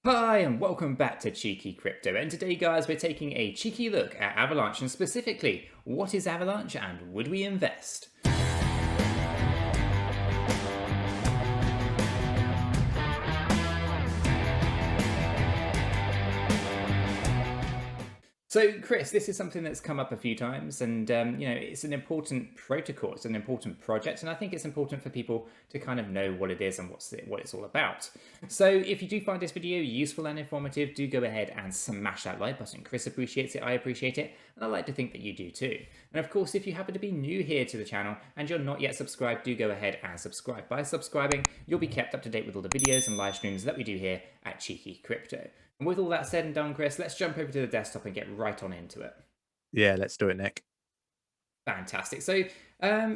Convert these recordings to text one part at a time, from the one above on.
Hi and welcome back to Cheeky Crypto, and today guys we're taking a cheeky look at Avalanche, and specifically what is Avalanche and would we invest? So, Chris, this is something that's come up a few times, and it's an important protocol. It's an important project, and I think it's important for people to kind of know what it is and what it's all about. So, if you do find this video useful and informative, do go ahead and smash that like button. Chris appreciates it, I appreciate it, and I like to think that you do too. And of course, if you happen to be new here to the channel and you're not yet subscribed, do go ahead and subscribe. By subscribing, you'll be kept up to date with all the videos and live streams that we do here at Cheeky Crypto. And with all that said and done, Chris, let's jump over to the desktop and get right on into it. Yeah, let's do it, Nick. Fantastic. So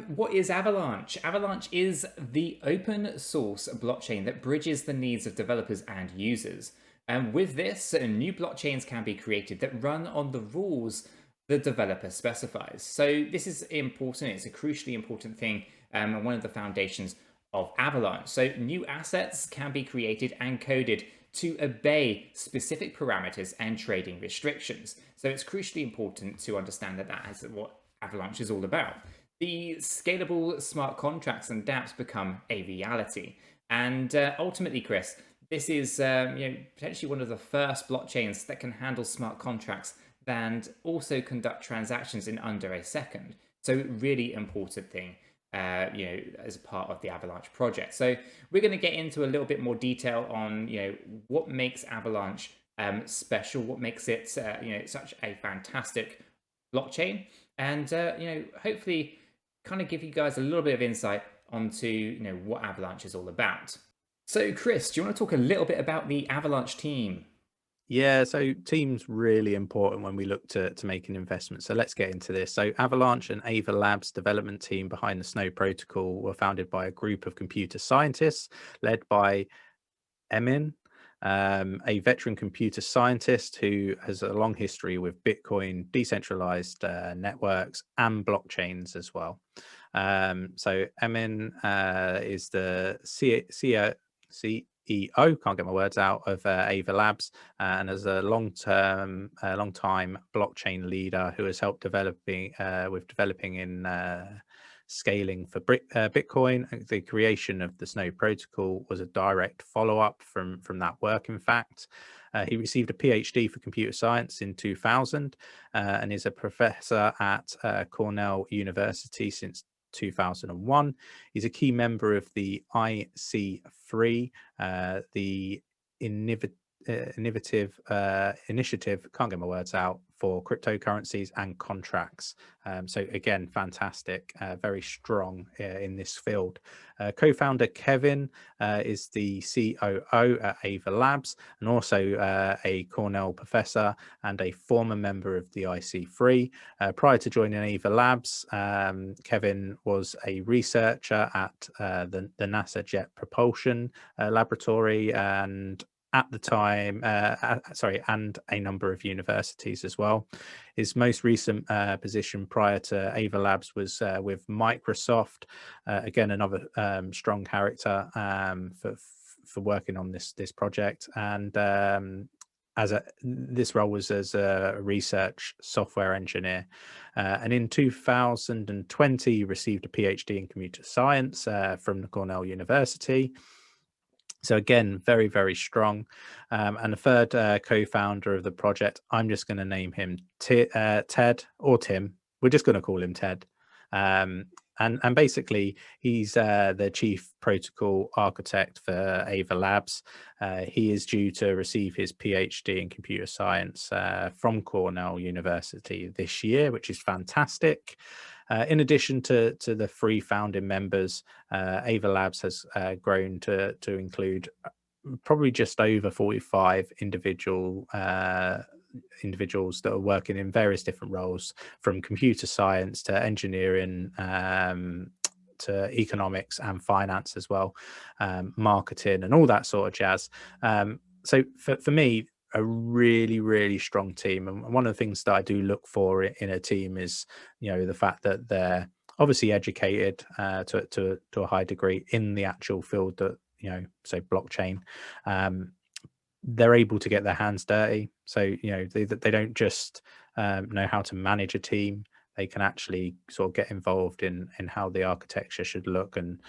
what is Avalanche? Avalanche is the open source blockchain that bridges the needs of developers and users. And with this, new blockchains can be created that run on the rules the developer specifies. So this is important. It's a crucially important thing, and one of the foundations of Avalanche. So new assets can be created and coded to obey specific parameters and trading restrictions. So it's crucially important to understand that that is what Avalanche is all about. The scalable smart contracts and dApps become a reality. And ultimately, Chris, this is potentially one of the first blockchains that can handle smart contracts and also conduct transactions in under a second. So really important thing as a part of the Avalanche project. So we're going to get into a little bit more detail on, what makes Avalanche special, what makes it, such a fantastic blockchain, and, hopefully kind of give you guys a little bit of insight onto, what Avalanche is all about. So Chris, do you want to talk a little bit about the Avalanche team? Yeah, so team's really important when we look to make an investment. So let's get into this. So Avalanche and AVAX development team behind the Snow protocol were founded by a group of computer scientists led by Emin, a veteran computer scientist who has a long history with Bitcoin, decentralized networks, and blockchains as well. So Emin is the CEO, can't get my words out, of AVAX, and as a long-time blockchain leader who has helped developing in scaling for Bitcoin. The creation of the Snow protocol was a direct follow-up from that work. In fact, he received a PhD for computer science in 2000 and is a professor at Cornell University since 2001. He's a key member of the 𝗕𝗘𝗪, the innovative initiative, can't get my words out, for cryptocurrencies and contracts. So again, fantastic, very strong in this field. Co-founder Kevin is the COO at AVAX, and also a Cornell professor and a former member of the 𝗕𝗪. Prior to joining AVAX, Kevin was a researcher at the NASA Jet Propulsion Laboratory, and at the time, and a number of universities as well. His most recent position prior to AVAX was with Microsoft. Again, another strong character for working on this project, and this role was as a research software engineer. And in 2020, he received a PhD in computer science from the Cornell University. So again, very, very strong. And the third co-founder of the project, I'm just going to name him Ted, or Tim. We're just going to call him Ted. And basically, he's the chief protocol architect for AVAX. He is due to receive his PhD in computer science from Cornell University this year, which is fantastic. In addition to the three founding members, AVAX has grown to include probably just over 45 individuals that are working in various different roles, from computer science to engineering, to economics and finance as well, marketing and all that sort of jazz. So for me, a really, really strong team. And one of the things that I do look for in a team is, the fact that they're obviously educated to a high degree in the actual field that, so blockchain. they're able to get their hands dirty. So, they don't just know how to manage a team. They can actually sort of get involved in how the architecture should look and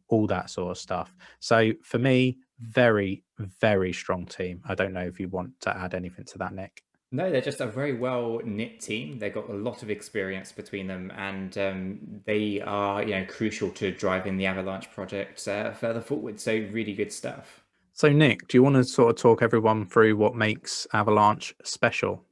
all that sort of stuff. So for me, very, very strong team. I don't know if you want to add anything to that, Nick. No, they're just a very well knit team. They've got a lot of experience between them, and they are, crucial to driving the Avalanche project further forward. So really good stuff. So Nick, do you want to sort of talk everyone through what makes Avalanche special?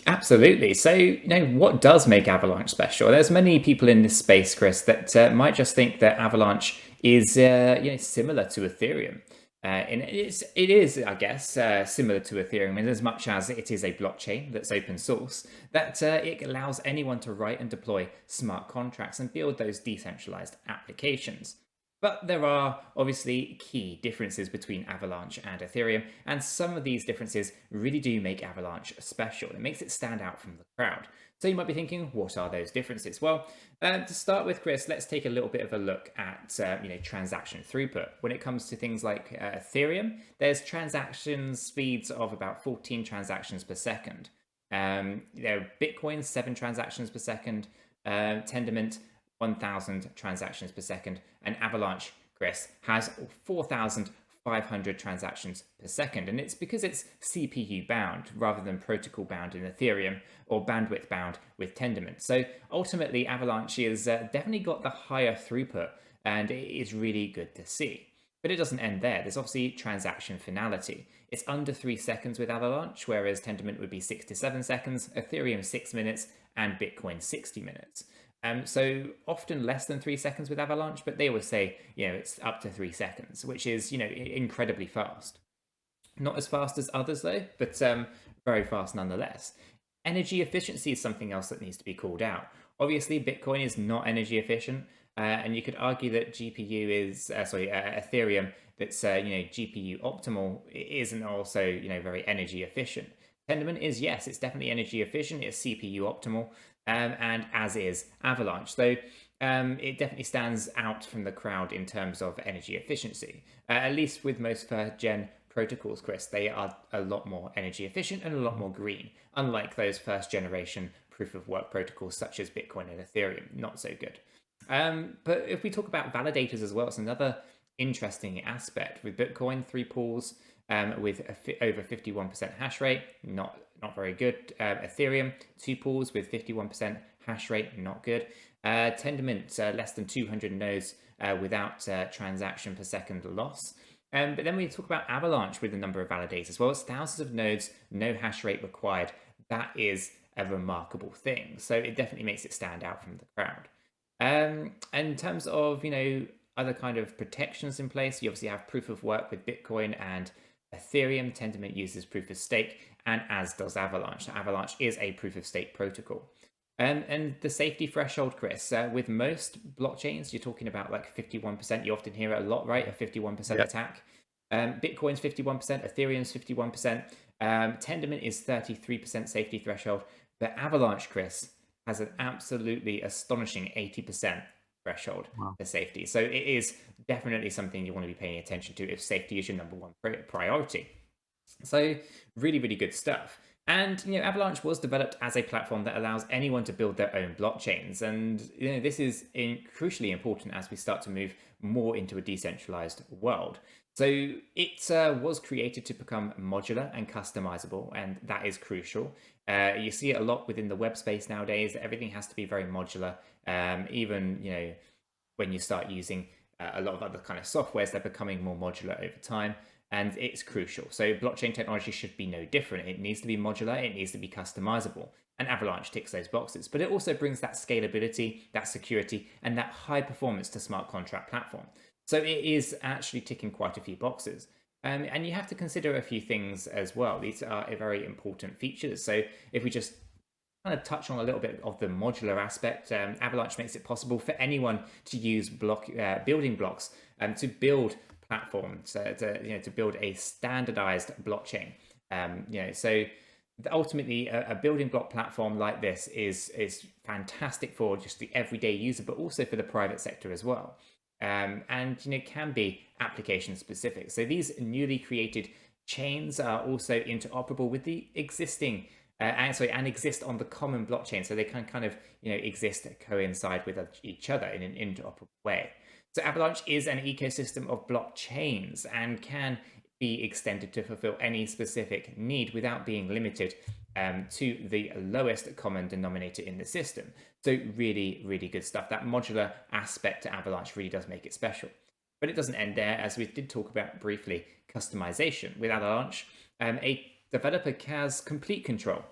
Absolutely. So, what does make Avalanche special? There's many people in this space, Chris, that might just think that Avalanche is, similar to Ethereum. And it is, I guess, similar to Ethereum in as much as it is a blockchain that's open source, that it allows anyone to write and deploy smart contracts and build those decentralized applications. But there are obviously key differences between Avalanche and Ethereum, and some of these differences really do make Avalanche special. It makes it stand out from the crowd. So you might be thinking, what are those differences? Well, to start with, Chris, let's take a little bit of a look at transaction throughput. When it comes to things like Ethereum, there's transaction speeds of about 14 transactions per second. There are Bitcoin, 7 transactions per second. Tendermint, 1,000 transactions per second, and Avalanche, Chris, has 4,500 transactions per second, and it's because it's CPU bound rather than protocol bound in Ethereum or bandwidth bound with Tendermint. So ultimately, Avalanche has definitely got the higher throughput, and it is really good to see. But it doesn't end there. There's obviously transaction finality. It's under 3 seconds with Avalanche, whereas Tendermint would be 6 to 7 seconds, Ethereum 6 minutes, and Bitcoin 60 minutes. So often less than 3 seconds with Avalanche, but they always say, it's up to 3 seconds, which is, incredibly fast. Not as fast as others though, but very fast nonetheless. Energy efficiency is something else that needs to be called out. Obviously, Bitcoin is not energy efficient, and you could argue that Ethereum, that's GPU optimal, isn't also very energy efficient. Tendermint is, yes, it's definitely energy efficient. It's CPU optimal, and as is Avalanche. So it definitely stands out from the crowd in terms of energy efficiency. At least with most first-gen protocols, Chris, they are a lot more energy efficient and a lot more green, unlike those first-generation proof-of-work protocols such as Bitcoin and Ethereum. Not so good. But if we talk about validators as well, it's another interesting aspect. With Bitcoin, 3 pools with over 51% hash rate, not very good. Ethereum, 2 pools with 51% hash rate, not good. Tendermint, less than 200 nodes without transaction per second loss. But then we talk about Avalanche with the number of validators. Well, it's thousands of nodes, no hash rate required. That is a remarkable thing. So it definitely makes it stand out from the crowd. And in terms of, other kind of protections in place, you obviously have proof of work with Bitcoin and Ethereum. Tendermint uses proof of stake, and as does Avalanche. Avalanche is a proof of stake protocol. And the safety threshold, Chris, with most blockchains, you're talking about like 51%. You often hear it a lot, right? A 51% attack. Bitcoin's 51%, Ethereum's 51%. Tendermint is 33% safety threshold. But Avalanche, Chris, has an absolutely astonishing 80% threshold for safety. So it is definitely something you want to be paying attention to if safety is your number one priority. So really, really good stuff. And Avalanche was developed as a platform that allows anyone to build their own blockchains, and this is crucially important as we start to move more into a decentralized world. So it was created to become modular and customizable, and that is crucial. You see it a lot within the web space nowadays. Everything has to be very modular. Even when you start using a lot of other kind of softwares, they're becoming more modular over time. And it's crucial. So blockchain technology should be no different. It needs to be modular. It needs to be customizable. And Avalanche ticks those boxes. But it also brings that scalability, that security, and that high performance to smart contract platform. So it is actually ticking quite a few boxes. And you have to consider a few things as well. These are very important features. So if we just kind of touch on a little bit of the modular aspect, Avalanche makes it possible for anyone to use building blocks to build platforms, to build a standardized blockchain. So ultimately a building block platform like this is fantastic for just the everyday user, but also for the private sector as well. And can be application specific. So these newly created chains are also interoperable with the existing and exist on the common blockchain, so they can kind of exist, coincide with each other in an interoperable way. So Avalanche is an ecosystem of blockchains and can be extended to fulfill any specific need without being limited to the lowest common denominator in the system. So really, really good stuff. That modular aspect to Avalanche really does make it special. But it doesn't end there, as we did talk about briefly, customization. With Avalanche, a developer has complete control,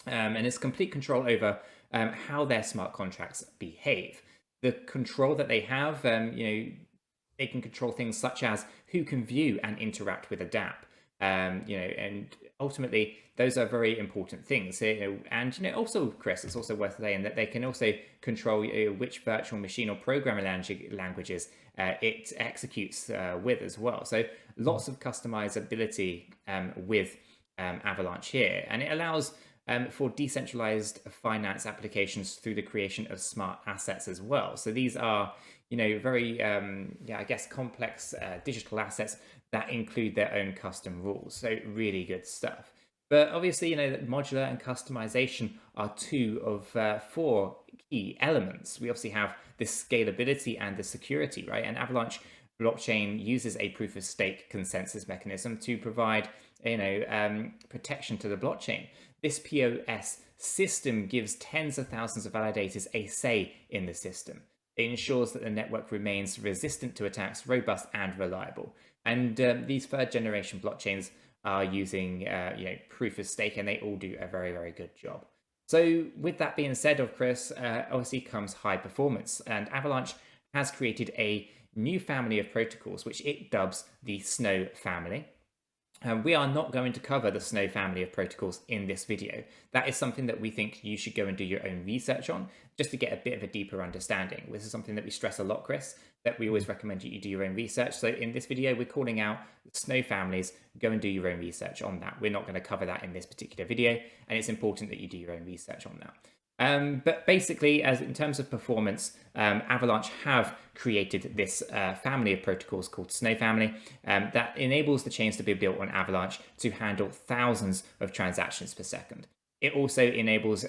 and it's complete control over how their smart contracts behave. The control that they have, they can control things such as who can view and interact with a dApp, and ultimately those are very important things. And also, Chris, it's also worth saying that they can also control which virtual machine or programming languages it executes with as well. So lots of customizability with Avalanche here, and it allows for decentralized finance applications through the creation of smart assets as well. So these are, very, I guess, complex digital assets that include their own custom rules. So really good stuff. But obviously, that modular and customization are two of four key elements. We obviously have the scalability and the security, right? And Avalanche blockchain uses a proof of stake consensus mechanism to provide, protection to the blockchain. This POS system gives tens of thousands of validators a say in the system. It ensures that the network remains resistant to attacks, robust and reliable. And these third generation blockchains are using proof of stake, and they all do a very, very good job. So with that being said, Chris, obviously comes high performance, and Avalanche has created a new family of protocols, which it dubs the Snow family. We are not going to cover the Snow family of protocols in this video. That is something that we think you should go and do your own research on, just to get a bit of a deeper understanding. This is something that we stress a lot, Chris, that we always recommend you do your own research. So in this video, we're calling out the Snow families. Go and do your own research on that. We're not going to cover that in this particular video, and it's important that you do your own research on that. But basically, as in terms of performance, Avalanche have created this family of protocols called Snow family that enables the chains to be built on Avalanche to handle thousands of transactions per second. It also enables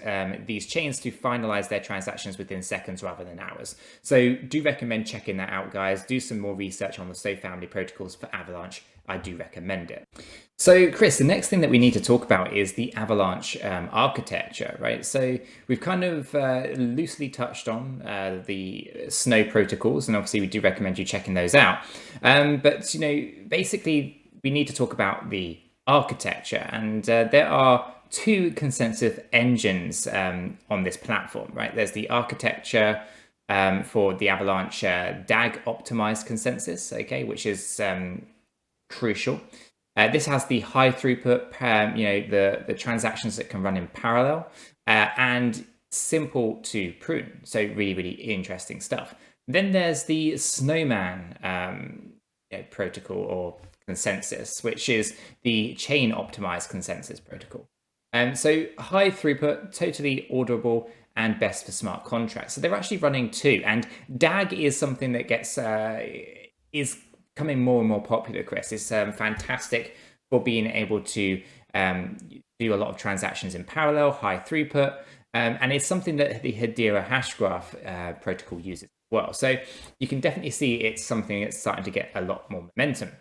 these chains to finalize their transactions within seconds rather than hours. So do recommend checking that out, guys. Do some more research on the Snow family protocols for Avalanche. I do recommend it. So, Chris, the next thing that we need to talk about is the Avalanche architecture, right? So we've kind of loosely touched on the Snow protocols, and obviously we do recommend you checking those out. But, basically we need to talk about the architecture, and there are two consensus engines on this platform, right? There's the architecture for the Avalanche DAG optimized consensus, okay, which is crucial. This has the high throughput, the transactions that can run in parallel, and simple to prune. So really, really interesting stuff. Then there's the Snowman protocol or consensus, which is the chain optimized consensus protocol. So high throughput, totally auditable, and best for smart contracts. So they're actually running two, and DAG is something that gets is becoming more and more popular, Chris. It's fantastic for being able to do a lot of transactions in parallel, high throughput, and it's something that the Hedera Hashgraph protocol uses as well. So you can definitely see it's something that's starting to get a lot more momentum.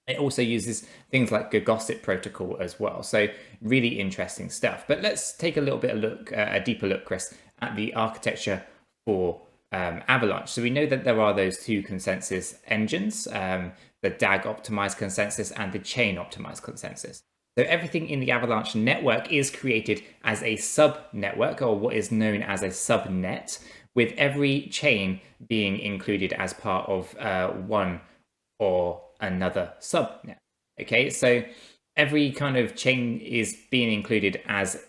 It also uses things like 𝗕𝗓𝗪 protocol as well. So really interesting stuff. But let's take a deeper look, Chris, at the architecture for Avalanche. So we know that there are those two consensus engines, the DAG optimized consensus and the chain optimized consensus. So everything in the Avalanche network is created as a sub-network, or what is known as a subnet, with every chain being included as part of one or another subnet. Okay, so every kind of chain is being included as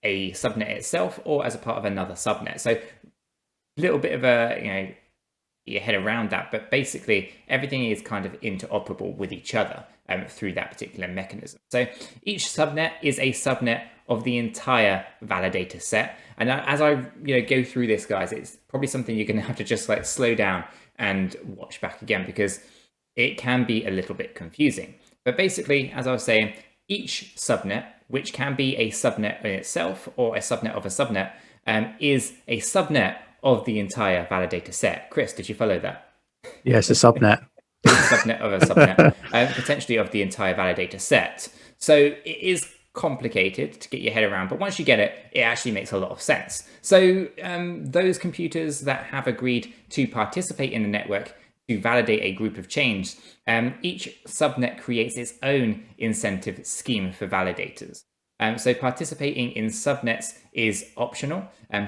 a subnet itself or as a part of another subnet. So a little bit of a, your head around that, but basically everything is kind of interoperable with each other through that particular mechanism. So each subnet is a subnet of the entire validator set. And as I go through this, guys, it's probably something you're going to have to just slow down and watch back again, because it can be a little bit confusing. But basically, as I was saying, each subnet, which can be a subnet in itself or a subnet of a subnet, is a subnet of the entire validator set. Chris, did you follow that? Yes, a subnet. It's a subnet of a subnet, potentially of the entire validator set. So it is complicated to get your head around, but once you get it, it actually makes a lot of sense. So those computers that have agreed to participate in the network to validate a group of chains, each subnet creates its own incentive scheme for validators. So participating in subnets is optional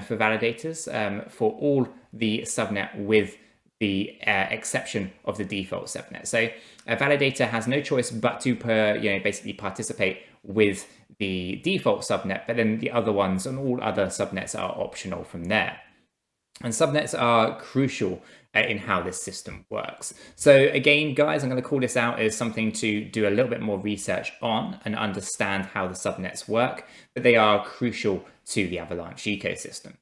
for validators for all the subnet with the exception of the default subnet. So a validator has no choice but to basically participate with the default subnet, but then the other ones and all other subnets are optional from there. And subnets are crucial in how this system works. So again, guys, I'm going to call this out as something to do a little bit more research on and understand how the subnets work, but they are crucial to the Avalanche ecosystem.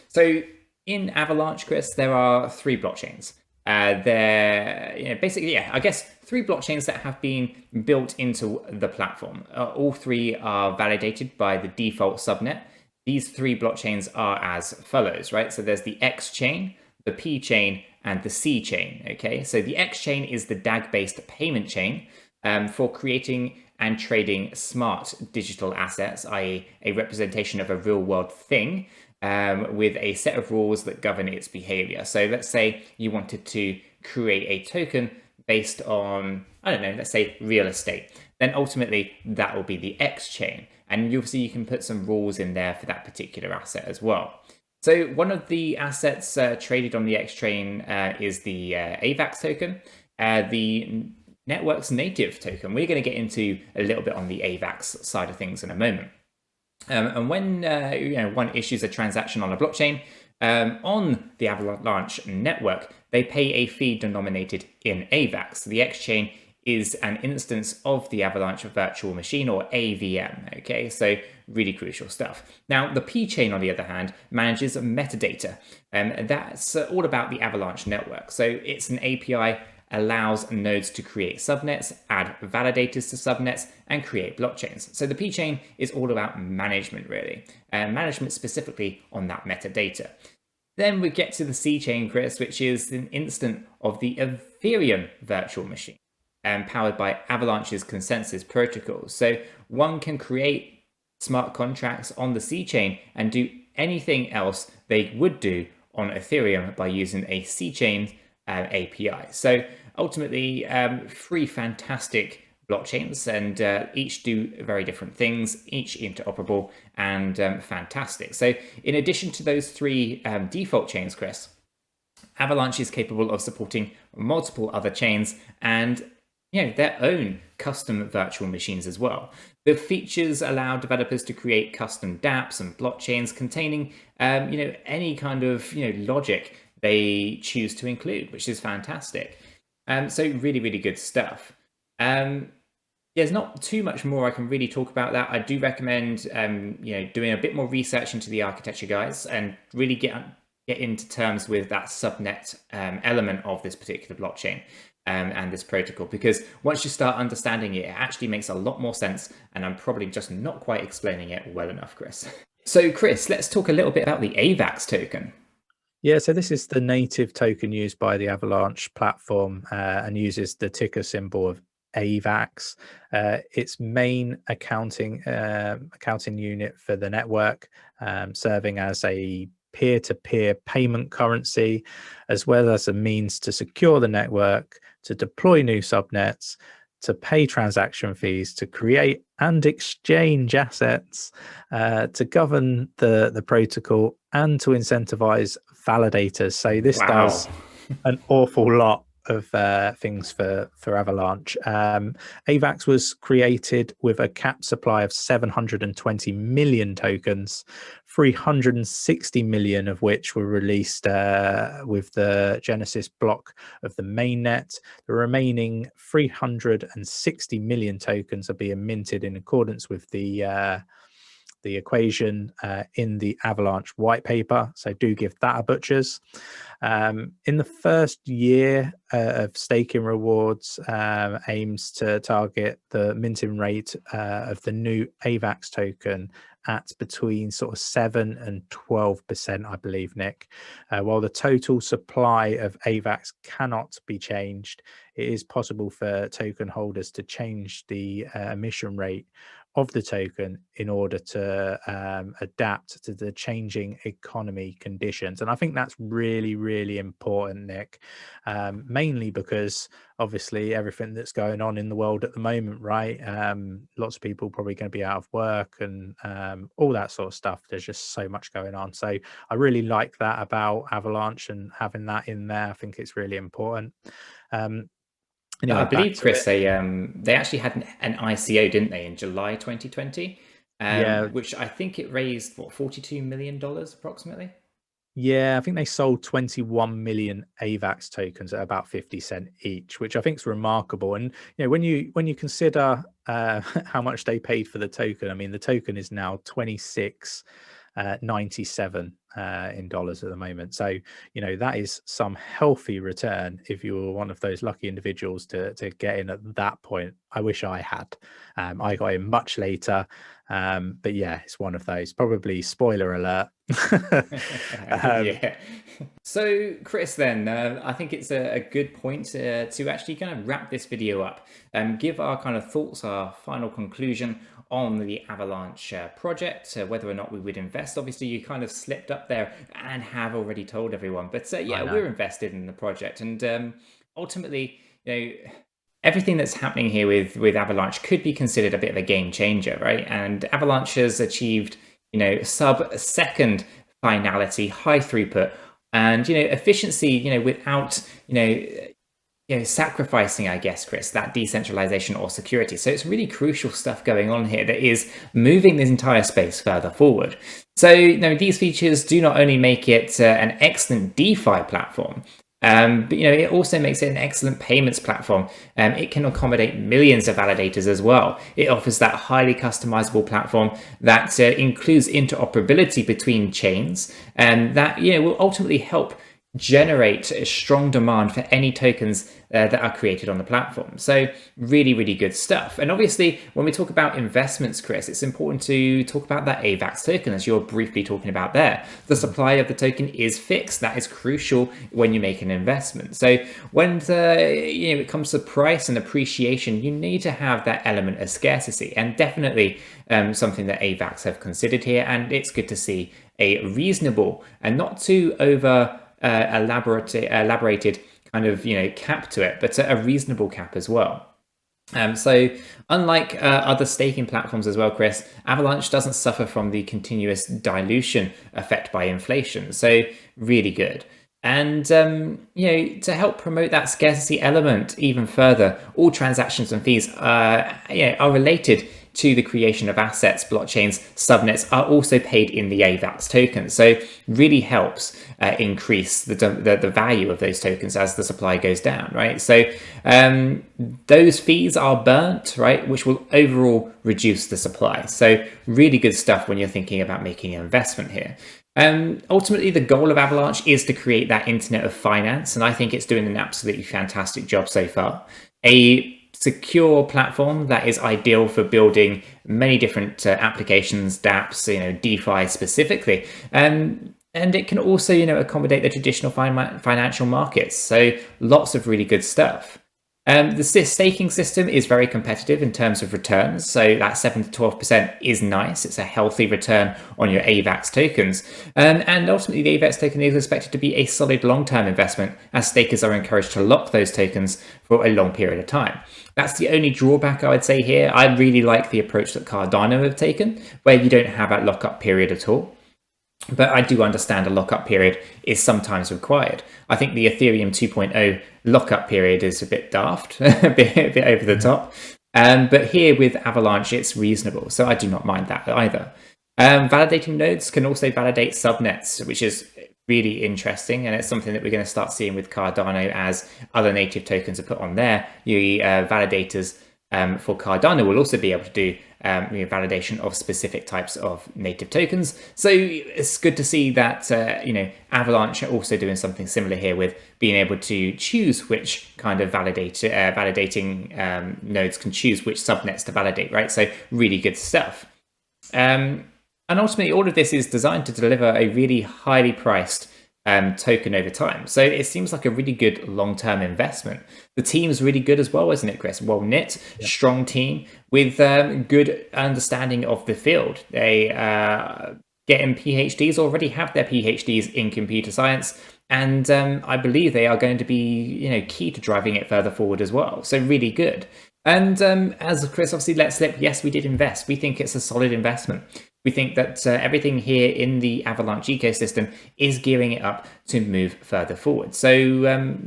So in Avalanche, Chris, there are 3 blockchains. Basically, I guess 3 blockchains that have been built into the platform. All 3 are validated by the default subnet. These 3 blockchains are as follows, right? So there's the X chain, the P chain, and the C chain, okay? So the X chain is the DAG-based payment chain for creating and trading smart digital assets, i.e. a representation of a real-world thing, with a set of rules that govern its behavior. So let's say you wanted to create a token based on, I don't know, let's say real estate. Then ultimately that will be the X chain. And you'll see you can put some rules in there for that particular asset as well. So one of the assets traded on the X chain is the AVAX token, the network's native token. We're going to get into a little bit on the AVAX side of things in a moment. And when one issues a transaction on a blockchain on the Avalanche network, they pay a fee denominated in AVAX. The X chain is an instance of the Avalanche virtual machine, or AVM. Okay, so really crucial stuff. Now, the P chain, on the other hand, manages metadata, and that's all about the Avalanche network. So it's an API, allows nodes to create subnets, add validators to subnets, and create blockchains. So the P chain is all about management, really, and management specifically on that metadata. Then we get to the C chain, Chris, which is an instance of the Ethereum virtual machine, powered by Avalanche's consensus protocols. So one can create smart contracts on the C chain and do anything else they would do on Ethereum by using a C chain API. So ultimately, 3 fantastic blockchains, and each do very different things, each interoperable and fantastic. So in addition to those 3 default chains, Chris, Avalanche is capable of supporting multiple other chains and their own custom virtual machines as well. The features allow developers to create custom dApps and blockchains containing any kind of logic they choose to include, which is fantastic. So really, really good stuff. There's not too much more I can really talk about that. I do recommend doing a bit more research into the architecture, guys, and really get into terms with that subnet element of this particular blockchain and this protocol, because once you start understanding it, it actually makes a lot more sense, and I'm probably just not quite explaining it well enough, Chris. So Chris, let's talk a little bit about the AVAX token. Yeah, so this is the native token used by the Avalanche platform and uses the ticker symbol of AVAX. Its main accounting unit for the network, serving as a peer-to-peer payment currency, as well as a means to secure the network, to deploy new subnets, to pay transaction fees, to create and exchange assets, to govern the protocol, and to incentivize validators. So this does an awful lot of things for Avalanche. AVAX was created with a cap supply of 720 million tokens, 360 million of which were released with the Genesis block of the mainnet. The remaining 360 million tokens are being minted in accordance with the the equation in the Avalanche white paper, so do give that a butchers. In the first year of staking rewards, aims to target the minting rate of the new AVAX token at between sort of 7 and 12%, I believe, Nick. While the total supply of AVAX cannot be changed, it is possible for token holders to change the emission rate of the token in order to adapt to the changing economy conditions. And I think that's really, really important, Nick, mainly because obviously everything that's going on in the world at the moment, right? Lots of people probably going to be out of work and all that sort of stuff. There's just so much going on. So I really like that about Avalanche and having that in there. I think it's really important. Anyway, I believe, Chris, they actually had an ICO, didn't they, in July 2020? Yeah, which I think it raised what, $42 million approximately. Yeah, I think they sold 21 million AVAX tokens at about 50 cents each, which I think is remarkable. And when you consider how much they paid for the token, I mean, the token is now 26.97 in dollars at the moment. So that is some healthy return if you were one of those lucky individuals to get in at that point. I wish I had. I got in much later, but yeah, it's one of those. Probably spoiler alert. Yeah. So, Chris, then I think it's a good point to actually kind of wrap this video up and give our kind of thoughts, our final conclusion on the Avalanche project, whether or not we would invest. Obviously, you kind of slipped up there and have already told everyone, but yeah, we're invested in the project, and ultimately, everything that's happening here with Avalanche could be considered a bit of a game changer, right? And Avalanche has achieved, sub-second finality, high throughput, and efficiency, without sacrificing, I guess, Chris, that decentralization or security. So it's really crucial stuff going on here that is moving this entire space further forward. So these features do not only make it an excellent DeFi platform, but it also makes it an excellent payments platform. It can accommodate millions of validators as well. It offers that highly customizable platform that includes interoperability between chains, and that will ultimately help generate a strong demand for any tokens that are created on the platform. So really, really good stuff. And obviously, when we talk about investments, Chris, it's important to talk about that AVAX token, as you're briefly talking about there. The supply of the token is fixed. That is crucial when you make an investment. So when it comes to price and appreciation, you need to have that element of scarcity, and definitely something that AVAX have considered here. And it's good to see a reasonable and not too over elaborated kind of cap to it, but a reasonable cap as well. So unlike other staking platforms as well, Chris, Avalanche doesn't suffer from the continuous dilution effect by inflation. So really good. And to help promote that scarcity element even further, all transactions and fees are related to the creation of assets, blockchains, subnets are also paid in the AVAX token. So really helps increase the value of those tokens as the supply goes down, right? So those fees are burnt, right, which will overall reduce the supply. So really good stuff when you're thinking about making an investment here. Ultimately, the goal of Avalanche is to create that internet of finance, and I think it's doing an absolutely fantastic job so far. A secure platform that is ideal for building many different applications, dApps, DeFi specifically. And it can also, accommodate the traditional financial markets. So lots of really good stuff. The staking system is very competitive in terms of returns. So that 7 to 12% is nice. It's a healthy return on your AVAX tokens. And ultimately, the AVAX token is expected to be a solid long-term investment, as stakers are encouraged to lock those tokens for a long period of time. That's the only drawback I would say here. I really like the approach that Cardano have taken, where you don't have that lockup period at all. But I do understand a lockup period is sometimes required. I think the Ethereum 2.0 lockup period is a bit daft, a bit over the top. But here with Avalanche, it's reasonable. So I do not mind that either. Validating nodes can also validate subnets, which is really interesting. And it's something that we're going to start seeing with Cardano as other native tokens are put on there. The validators for Cardano will also be able to do validation of specific types of native tokens. So it's good to see that Avalanche are also doing something similar here with being able to choose which kind of validating nodes can choose which subnets to validate, right? So really good stuff. And ultimately, all of this is designed to deliver a really highly priced token over time. So it seems like a really good long-term investment. The team's really good as well, isn't it, Chris? Well knit, strong team with good understanding of the field. They getting PhDs, already have their PhDs in computer science, and I believe they are going to be key to driving it further forward as well. So really good. And as Chris obviously let slip, yes, we did invest. We think it's a solid investment. We think that everything here in the Avalanche ecosystem is gearing it up to move further forward. So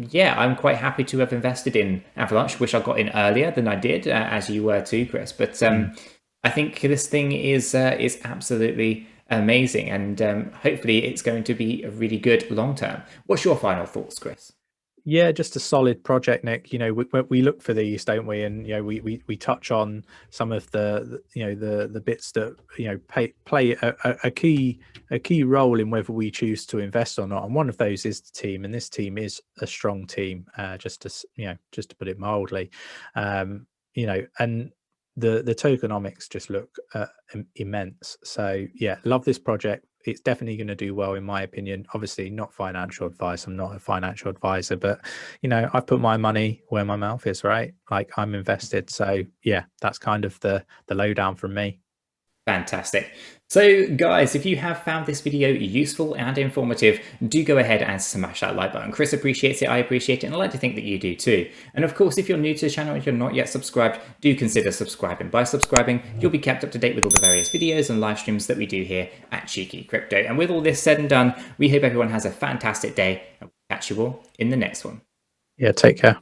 yeah, I'm quite happy to have invested in Avalanche. Wish I got in earlier than I did, as you were too, Chris. But I think this thing is absolutely amazing, and hopefully it's going to be a really good long term. What's your final thoughts, Chris? Yeah, just a solid project, Nick. We look for these, don't we? And we touch on some of the bits that play a key role in whether we choose to invest or not. And one of those is the team, and this team is a strong team. Just to put it mildly, and the tokenomics just look immense. So yeah, love this project. It's definitely going to do well, in my opinion. Obviously not financial advice. I'm not a financial advisor, but I've put my money where my mouth is, right? Like, I'm invested. So yeah, that's kind of the lowdown from me. Fantastic. So guys, if you have found this video useful and informative, do go ahead and smash that like button. Chris appreciates it, I appreciate it, and I like to think that you do too. And of course, if you're new to the channel and you're not yet subscribed, do consider subscribing. By subscribing, you'll be kept up to date with all the various videos and live streams that we do here at Cheeky Crypto. And with all this said and done, we hope everyone has a fantastic day, and we'll catch you all in the next one. Yeah, take care.